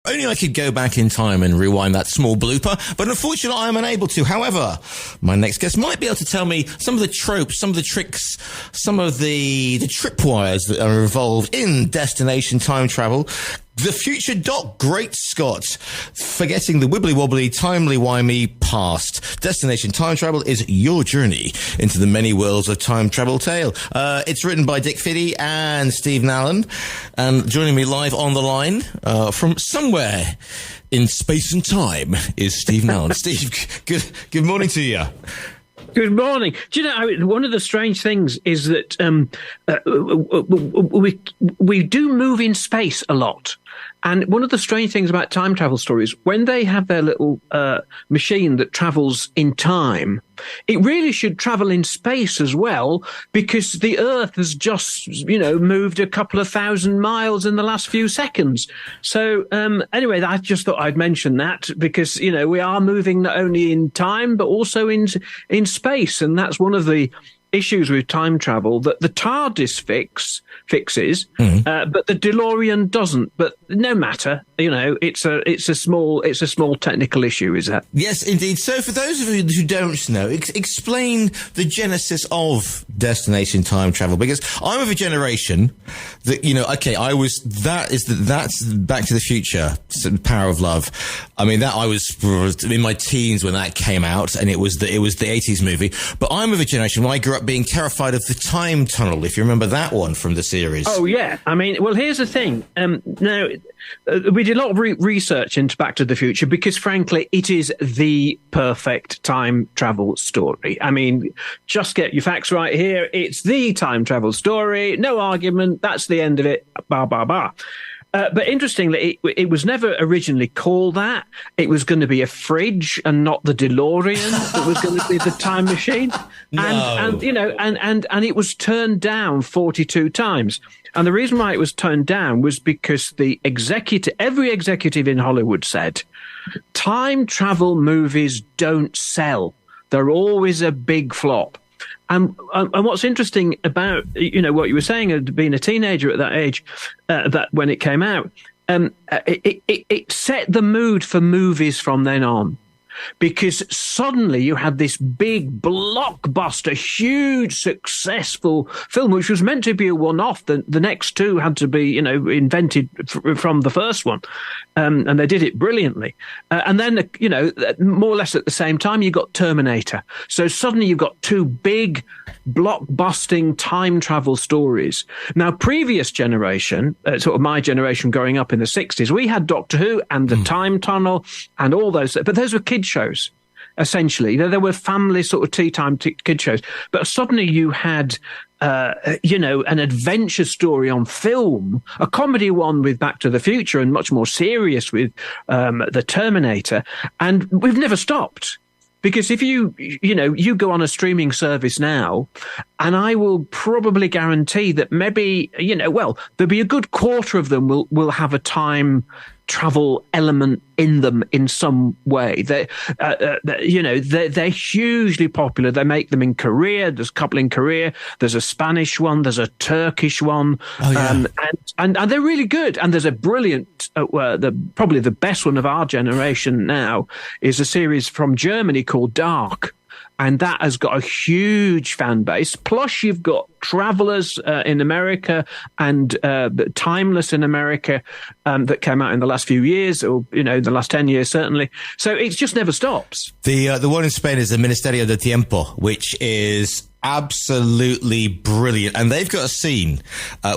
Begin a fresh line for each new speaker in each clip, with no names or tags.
Only I could go back in time and rewind that small blooper, but unfortunately I am unable to. However, my next guest might be able to tell me some of the tropes, some of the tricks, some of the tripwires that are involved in destination time travel. The future Doc, great Scott, forgetting the wibbly-wobbly, timely-wimey past. Destination Time Travel is your journey into the many worlds of time travel tale. It's written by Dick Fiddy and Steve Nallon, and joining me live on the line from somewhere in space and time is Steve Nallon. Steve, good morning to you.
Good morning. Do you know, one of the strange things is that we do move in space a lot. And one of the strange things about time travel stories, when they have their little machine that travels in time, it really should travel in space as well, because the Earth has just, moved a couple of thousand miles in the last few seconds. So anyway, I just thought I'd mention that because, we are moving not only in time, but also in space. And that's one of the issues with time travel that the TARDIS fixes, but the DeLorean doesn't. But no matter, it's a small technical issue, is that?
Yes, indeed. So for those of you who don't know, explain the genesis of destination time travel, because I'm of a generation that that's Back to the Future, Power of Love. I mean, that I was in my teens when that came out, and it was the 80s movie. But I'm of a generation when I grew up being terrified of the time tunnel, if you remember that one from the series.
Oh, yeah. I mean, well, here's the thing. Now, we did a lot of research into Back to the Future because, frankly, it is the perfect time travel story. I mean, just get your facts right here. It's the time travel story. No argument. That's the end of it. Bah, bah, bah. But interestingly, it was never originally called that. It was going to be a fridge and not the DeLorean that was going to be the time machine.
No.
And it was turned down 42 times. And the reason why it was turned down was because every executive in Hollywood said, time travel movies don't sell. They're always a big flop. And what's interesting about, what you were saying, being a teenager at that age, that when it came out, it set the mood for movies from then on. Because suddenly you had this big blockbuster, huge, successful film, which was meant to be a one-off. The next two had to be, invented from the first one. And they did it brilliantly. And then, more or less at the same time, you got Terminator. So suddenly you've got two big blockbusting time travel stories. Now, previous generation, sort of my generation growing up in the 60s, we had Doctor Who and the Time Tunnel and all those, but those were kid shows. Essentially, there were family sort of tea time kid shows, but suddenly you had, an adventure story on film, a comedy one with Back to the Future, and much more serious with the Terminator, and we've never stopped. Because if you go on a streaming service now, and I will probably guarantee that maybe, there'll be a good quarter of them will have a time travel element in them in some way. They're hugely popular. They make them in Korea. There's a couple in Korea. There's a Spanish one. There's a Turkish one. Oh, yeah. And they're really good. And there's a brilliant, probably the best one of our generation now is a series from Germany called Dark. And that has got a huge fan base. Plus, you've got Travelers in America and Timeless in America that came out in the last few years, or the last 10 years certainly. So it just never stops.
The one in Spain is the Ministerio de Tiempo, which is absolutely brilliant, and they've got a scene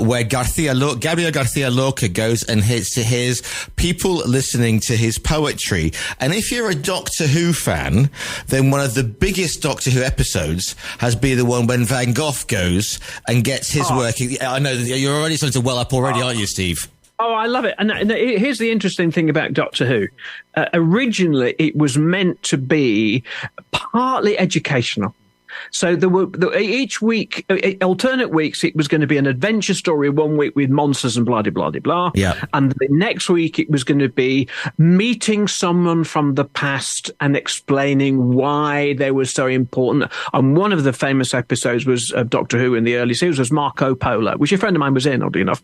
where Gabriel Garcia Lorca goes and hears people listening to his poetry. And if you're a Doctor Who fan, then one of the biggest Doctor Who episodes has been the one when Van Gogh goes and gets his work. I know you're already starting to well up already, aren't you, Steve?
Oh, I love it. And here's the interesting thing about Doctor Who. Originally, it was meant to be partly educational. So there were each week, alternate weeks, it was going to be an adventure story. One week with monsters and blah blah blah blah.
Yeah.
And the next week it was going to be meeting someone from the past and explaining why they were so important. And one of the famous episodes was of Doctor Who in the early series was Marco Polo, which a friend of mine was in, oddly enough,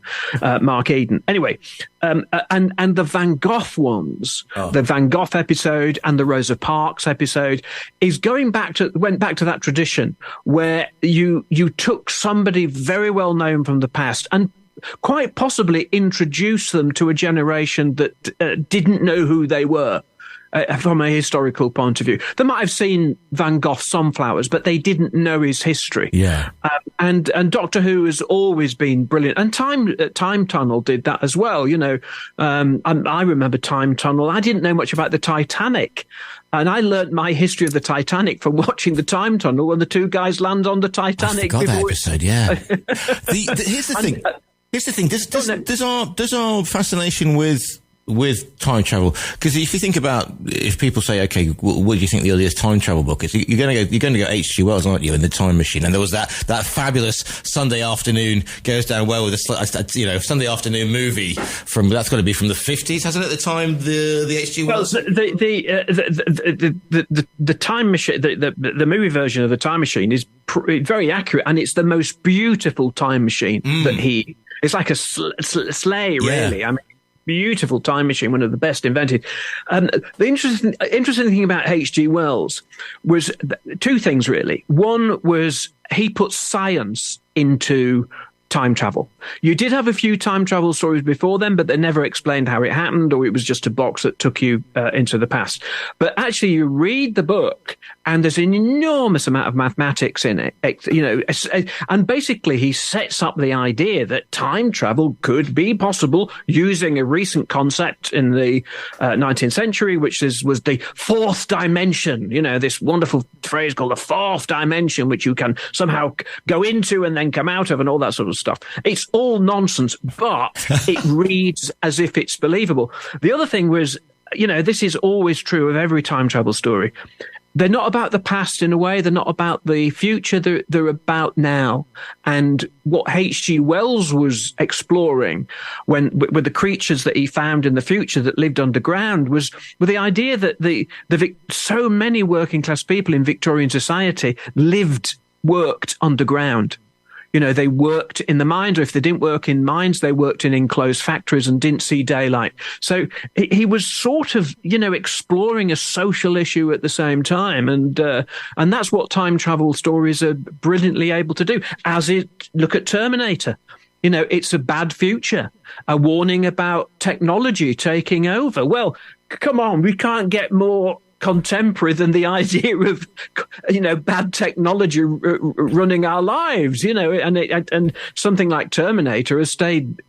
Mark Eden. Anyway, and the Van Gogh ones, the Van Gogh episode and the Rosa Parks episode went back to that tradition where you took somebody very well known from the past and quite possibly introduced them to a generation that didn't know who they were. From a historical point of view, they might have seen Van Gogh's Sunflowers, but they didn't know his history.
Yeah,
and Doctor Who has always been brilliant, and Time Tunnel did that as well. You know, I remember Time Tunnel. I didn't know much about the Titanic, and I learnt my history of the Titanic from watching the Time Tunnel when the two guys land on the Titanic.
I forgot that episode. Yeah. Here's the thing. Here's the thing. Does our fascination with time travel, because if you think about, if people say, okay, what do you think the earliest time travel book is, you're going to go H.G. Wells, aren't you, in The Time Machine? And there was that fabulous Sunday afternoon goes down well with a Sunday afternoon movie that's got to be from the 50s, hasn't it? At the time, the H.G. Wells.
Well, the Time Machine, the movie version of The Time Machine is very accurate, and it's the most beautiful time machine that it's like a sleigh, really.
Yeah.
I mean, beautiful time machine, one of the best invented. The interesting thing about H.G. Wells was two things, really. One was he put science into time travel. You did have a few time travel stories before then, but they never explained how it happened, or it was just a box that took you into the past. But actually, you read the book, and there's an enormous amount of mathematics in it. And basically, he sets up the idea that time travel could be possible using a recent concept in the 19th century, which was the fourth dimension. You know, this wonderful phrase called the fourth dimension, which you can somehow go into and then come out of, and all that sort of stuff. It's all nonsense, but it reads as if it's believable. The other thing was, this is always true of every time travel story. They're not about the past in a way. They're not about the future. They're about now. And what H.G. Wells was exploring with the creatures that he found in the future that lived underground was with the idea that so many working class people in Victorian society worked underground. They worked in the mines, or if they didn't work in mines, they worked in enclosed factories and didn't see daylight. So he was sort of, exploring a social issue at the same time. And that's what time travel stories are brilliantly able to do. Look at Terminator. It's a bad future, a warning about technology taking over. Well, come on, we can't get more contemporary than the idea of bad technology running our lives, and something like Terminator has stayed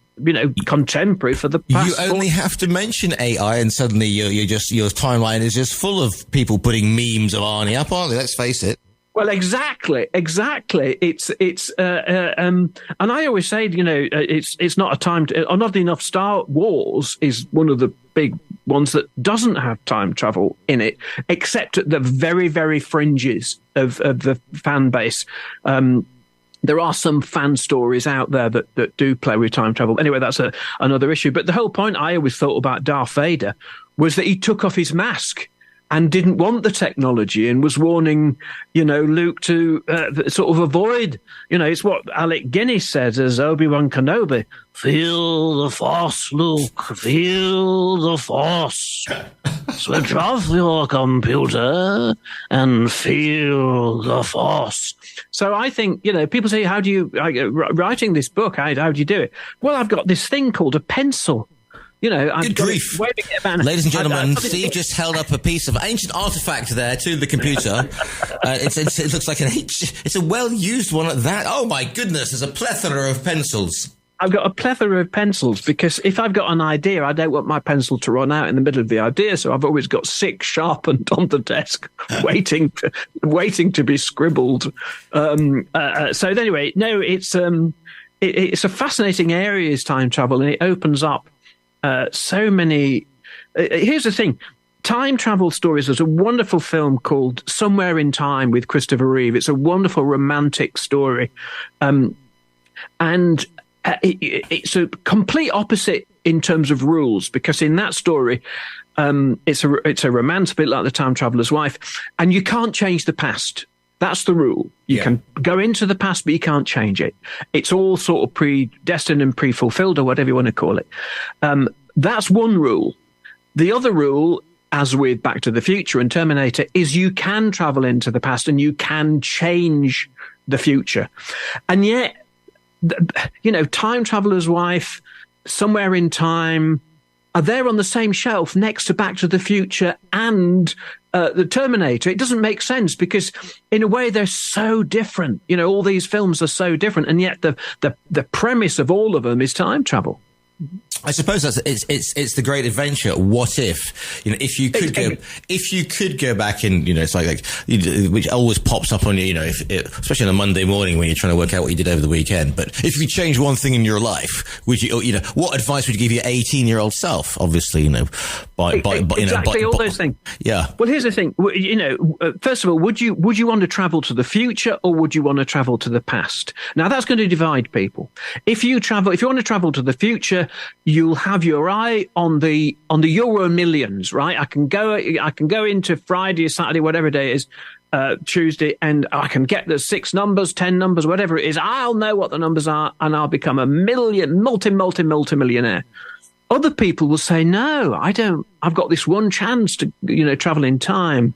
contemporary for the past.
You only have to mention AI and suddenly your timeline is just full of people putting memes of Arnie up, aren't they? Let's face it.
Well, exactly. It's and I always say, it's not a time to, not enough. Star Wars is one of the big ones that doesn't have time travel in it, except at the very, very fringes of the fan base. There are some fan stories out there that do play with time travel. Anyway, that's another issue. But the whole point I always thought about Darth Vader was that he took off his mask and didn't want the technology and was warning, Luke to sort of avoid, it's what Alec Guinness said as Obi-Wan Kenobi. Feel the Force, Luke, feel the Force. Switch off your computer and feel the Force. So I think, people say, how do you, writing this book, how do you do it? Well, I've got this thing called a pencil.
Good grief. Ladies and gentlemen, Steve just held up a piece of ancient artifact there to the computer. It looks like it's a well-used one at that. Oh my goodness, there's a plethora of pencils.
I've got a plethora of pencils because if I've got an idea, I don't want my pencil to run out in the middle of the idea. So I've always got 6 sharpened on the desk, waiting to be scribbled. So anyway, no, it's a fascinating area, is time travel, and it opens up so many. Here's the thing. time travel stories. There's a wonderful film called Somewhere in Time with Christopher Reeve. It's a wonderful romantic story. And it's a complete opposite in terms of rules, because in that story, it's a romance, a bit like The Time Traveler's Wife, and you can't change the past. That's the rule. You can go into the past, but you can't change it. It's all sort of predestined and pre-fulfilled, or whatever you want to call it. That's one rule. The other rule, as with Back to the Future and Terminator, is you can travel into the past and you can change the future. And yet, Time Traveler's Wife, Somewhere in Time, are there on the same shelf next to Back to the Future and the Terminator. It doesn't make sense, because in a way they're so different. All these films are so different, and yet the premise of all of them is time travel.
I suppose it's the great adventure. What if, if you could go back and, it's like which always pops up on you, especially on a Monday morning when you're trying to work out what you did over the weekend. But if you change one thing in your life, would you, what advice would you give your 18-year-old self? Obviously,
exactly all those things.
Yeah.
Well, here's the thing. First of all, would you want to travel to the future, or would you want to travel to the past? Now, that's going to divide people. If you want to travel to the future, you'll have your eye on the Euro Millions, right? I can go into Friday or Saturday, whatever day it is, Tuesday, and I can get the 6 numbers, 10 numbers, whatever it is. I'll know what the numbers are, and I'll become a multi-millionaire. Other people will say, no, I don't. I've got this one chance to, travel in time.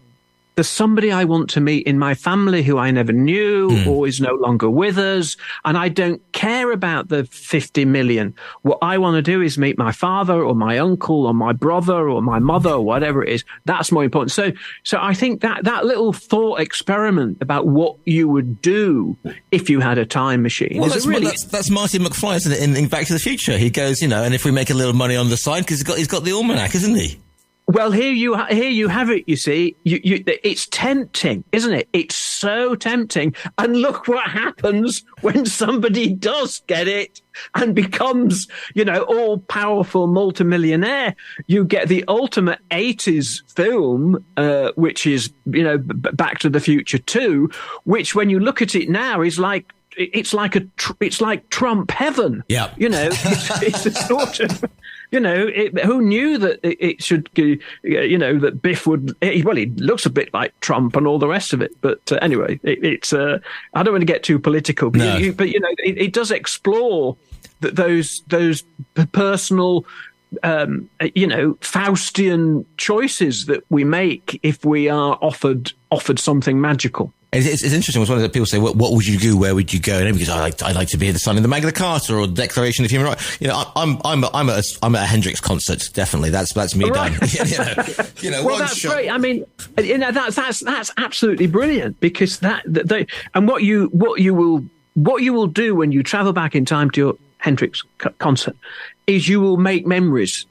There's somebody I want to meet in my family who I never knew or is no longer with us, and I don't care about the 50 million. What I want to do is meet my father or my uncle or my brother or my mother or whatever it is. That's more important. So I think that little thought experiment about what you would do if you had a time machine.
Well, that's Marty McFly, isn't it? In Back to the Future, he goes, and if we make a little money on the side, because he's got the almanac, isn't he?
Well, here you have it. You see, it's tempting, isn't it? It's so tempting. And look what happens when somebody does get it and becomes, all powerful multimillionaire. You get the ultimate 80s film, which is, Back to the Future 2, which when you look at it now is like, it's like Trump heaven.
Yeah.
It's a sort of, who knew that it should, that Biff would, he looks a bit like Trump and all the rest of it. But anyway, it's, I don't want to get too political, but, it does explore those personal, Faustian choices that we make if we are offered something magical.
It's interesting. It's one of the people say, "What would you do? Where would you go?" And because I like to be the signing the Magna Carta or the Declaration of Human Rights. I'm at a Hendrix concert. Definitely, that's me done.
Well, that's shot. Great. I mean, that's absolutely brilliant, because and what you will do when you travel back in time to your Hendrix concert is you will make memories.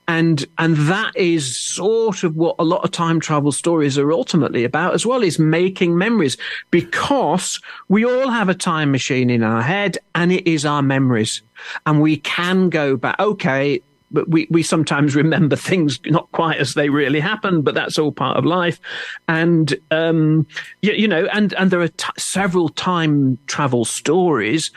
And that is sort of what a lot of time travel stories are ultimately about as well, is making memories, because we all have a time machine in our head and it is our memories, and we can go back. Okay, but we sometimes remember things not quite as they really happened, but that's all part of life. And, and there are several time travel stories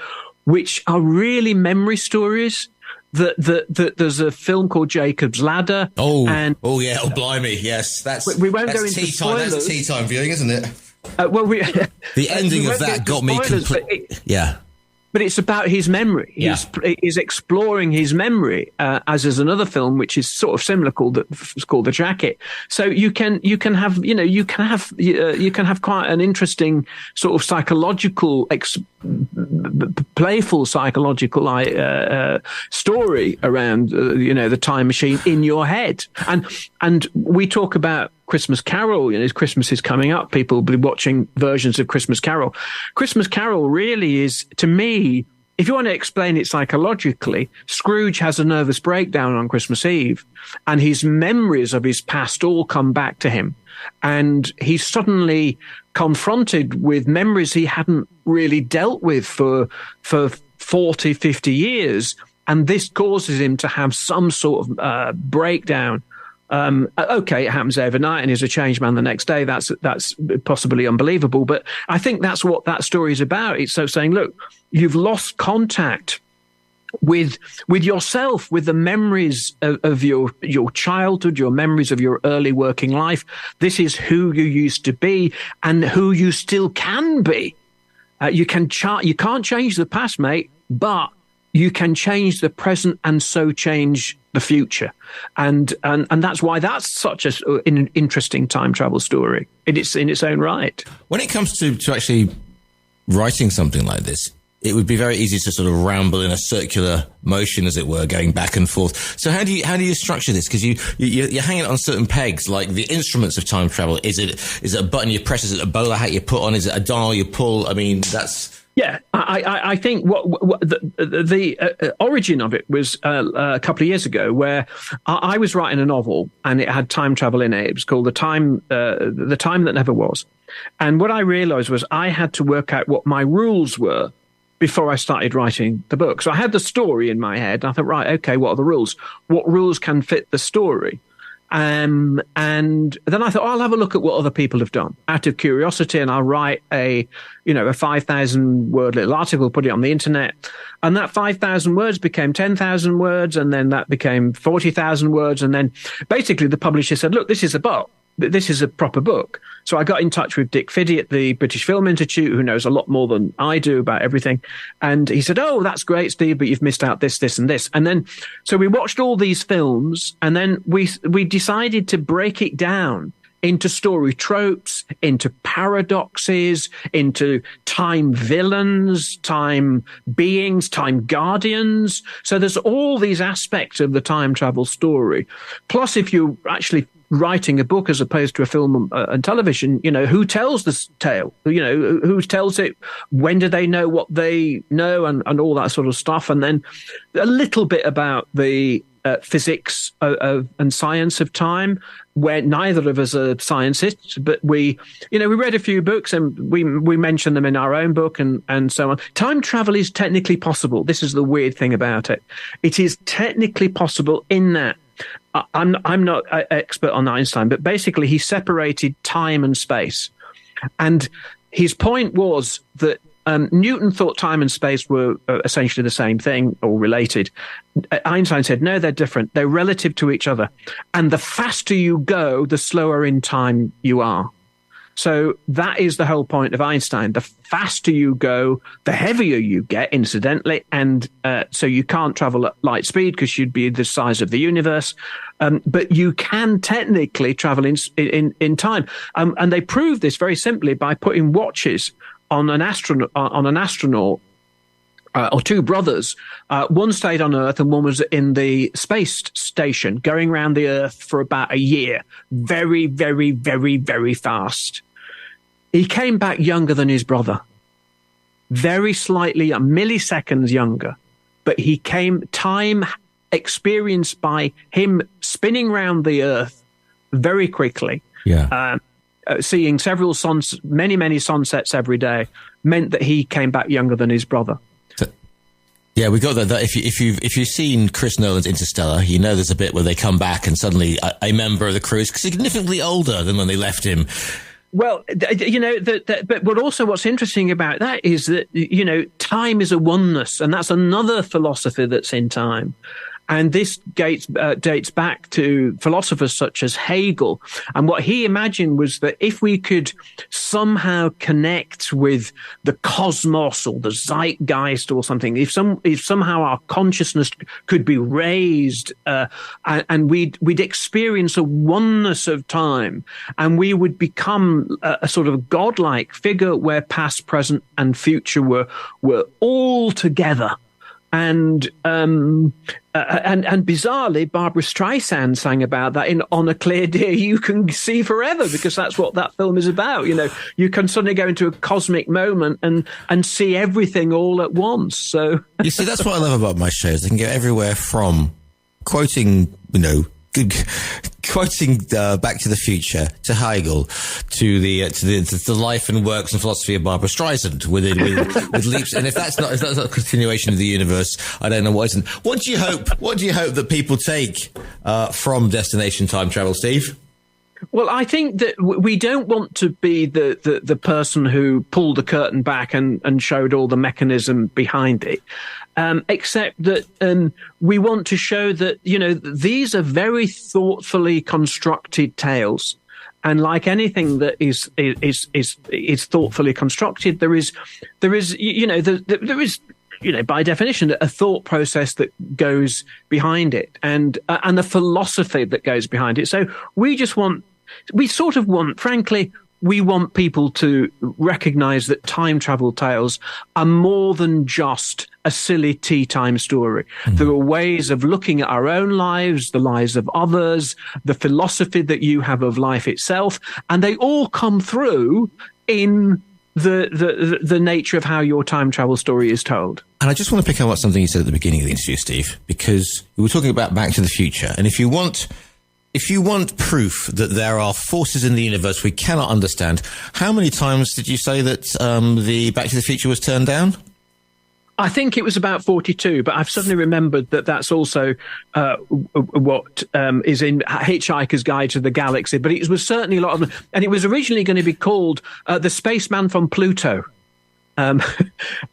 which are really memory stories. There's a film called Jacob's Ladder.
Blimey, yes,
we won't go into spoilers.
That's tea time viewing, isn't it?
The
ending of that got me completely. Yeah.
But it's about his memory.
Yeah.
He's exploring his memory, as is another film which is sort of similar called The Jacket. So you can have quite an interesting sort of psychological, playful psychological story around the time machine in your head. And we talk about Christmas Carol. Christmas is coming up. People will be watching versions of Christmas Carol. Christmas Carol really is, to me, if you want to explain it psychologically, Scrooge has a nervous breakdown on Christmas Eve, and his memories of his past all come back to him. And he's suddenly confronted with memories he hadn't really dealt with for 40, 50 years. And this causes him to have some sort of breakdown Okay, it happens overnight and he's a changed man the next day. That's possibly unbelievable. But I think that's what that story is about. It's so saying, look, you've lost contact with yourself, with the memories of your childhood, your memories of your early working life. This is who you used to be and who you still can be. You can't change the past, mate, but you can change the present and so change the future. And that's why that's such an interesting time travel story in its own right.
When it comes to actually writing something like this, it would be very easy to sort of ramble in a circular motion, as it were, going back and forth. So how do you structure this? Because you're hanging it on certain pegs, like the instruments of time travel. Is it a button you press? Is it a bowler hat you put on? Is it a dial you pull? I mean, that's...
Yeah, I think what the origin of it was a couple of years ago, where I was writing a novel and it had time travel in it. It was called The Time That Never Was. And what I realized was I had to work out what my rules were before I started writing the book. So I had the story in my head. And I thought, right, okay, what are the rules? What rules can fit the story? And then I thought, I'll have a look at what other people have done out of curiosity, and I'll write a 5,000 word little article, put it on the internet. And that 5,000 words became 10,000 words, and then that became 40,000 words. And then basically the publisher said, look, this is a book. This is a proper book. So I got in touch with Dick Fiddy at the British Film Institute, who knows a lot more than I do about everything. And he said, oh, that's great, Steve, but you've missed out this, this, and this. And then, so we watched all these films, and then we decided to break it down into story tropes, into paradoxes, into time villains, time beings, time guardians. So there's all these aspects of the time travel story. Plus, if you actually writing a book as opposed to a film and television, who tells this tale? Who tells it? When do they know what they know, and all that sort of stuff? And then a little bit about the physics and science of time, where neither of us are scientists, but we read a few books and we mentioned them in our own book and so on. Time travel is technically possible. This is the weird thing about it. It is technically possible in that I'm not an expert on Einstein, but basically he separated time and space. And his point was that Newton thought time and space were essentially the same thing or related. Einstein said, no, they're different. They're relative to each other. And the faster you go, the slower in time you are. So that is the whole point of Einstein. The faster you go, the heavier you get, incidentally. And so you can't travel at light speed because you'd be the size of the universe. But you can technically travel in time. And they proved this very simply by putting watches on an astronaut, or two brothers. One stayed on Earth and one was in the space station, going around the Earth for about a year. Very, very, very, very fast. He came back younger than his brother. Very slightly, milliseconds younger. But he came, time experienced by him spinning around the Earth very quickly.
Yeah.
Seeing many sunsets every day, meant that he came back younger than his brother.
Yeah, we got that. If you've seen Chris Nolan's Interstellar, you know there's a bit where they come back and suddenly a member of the crew is significantly older than when they left him.
Well, but also what's interesting about that is that, time is a oneness, and that's another philosophy that's in time. And this dates back to philosophers such as Hegel. And what he imagined was that if we could somehow connect with the cosmos or the zeitgeist or something, if somehow our consciousness could be raised, and we'd experience a oneness of time, and we would become a sort of godlike figure where past, present, and future were all together. And bizarrely, Barbra Streisand sang about that in "On a Clear Day You Can See Forever," because that's what that film is about. You can suddenly go into a cosmic moment and see everything all at once. So
you see, that's what I love about my shows. They can go everywhere from quoting, good quoting Back to the Future, to Hegel, to the life and works and philosophy of Barbara Streisand with leaps. And if that's not a continuation of the universe, I don't know what isn't. What do you hope that people take from Destination Time Travel, Steve?
Well, I think that we don't want to be the person who pulled the curtain back and showed all the mechanism behind it, except that we want to show that, these are very thoughtfully constructed tales. And like anything that is thoughtfully constructed, there is by definition, a thought process that goes behind it and a philosophy that goes behind it. So we want people to recognize that time travel tales are more than just a silly tea time story. Mm-hmm. There are ways of looking at our own lives, the lives of others, the philosophy that you have of life itself, and they all come through in the nature of how your time travel story is told.
And I just want to pick up on something you said at the beginning of the interview, Steve, because we were talking about Back to the Future. And if you want proof that there are forces in the universe we cannot understand, how many times did you say that the Back to the Future was turned down?
I think it was about 42, but I've suddenly remembered that that's also what is in Hitchhiker's Guide to the Galaxy. But it was certainly a lot of them. And it was originally going to be called The Spaceman from Pluto. It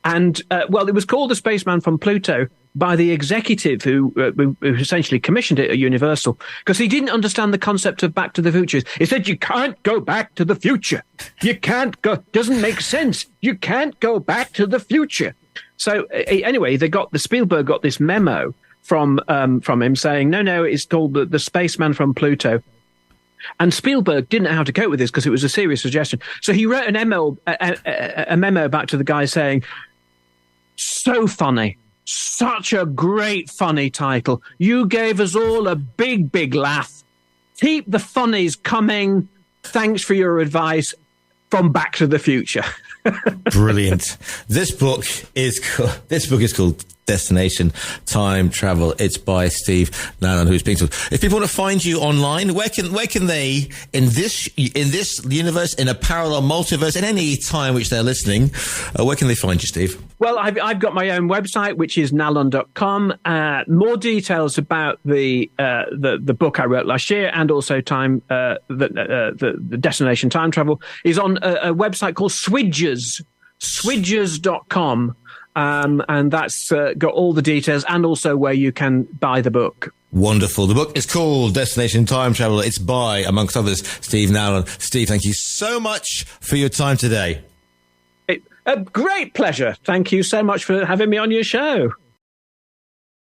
was called The Spaceman from Pluto by the executive who essentially commissioned it at Universal, because he didn't understand the concept of Back to the Future. He said, you can't go back to the future. You can't go. Doesn't make sense. You can't go back to the future. So anyway, Spielberg got this memo from him saying, no, it's called the Spaceman from Pluto. And Spielberg didn't know how to cope with this because it was a serious suggestion. So he wrote a memo back to the guy saying, so funny, such a great funny title. You gave us all a big, big laugh. Keep the funnies coming. Thanks for your advice from Back to the Future.
Brilliant. This book is called Destination Time Travel. It's by Steve Nallon, who's being told. If people want to find you online, where can they, in this universe, in a parallel multiverse, in any time which they're listening, where can they find you, Steve?
Well, I've got my own website, which is nallon.com. More details about the book I wrote last year, and also the Destination Time Travel, is on a website called swidgers.com. And that's got all the details and also where you can buy the book.
Wonderful. The book is called Destination Time Travel. It's by, amongst others, Steve Nallon. Steve, thank you so much for your time today.
A great pleasure. Thank you so much for having me on your show.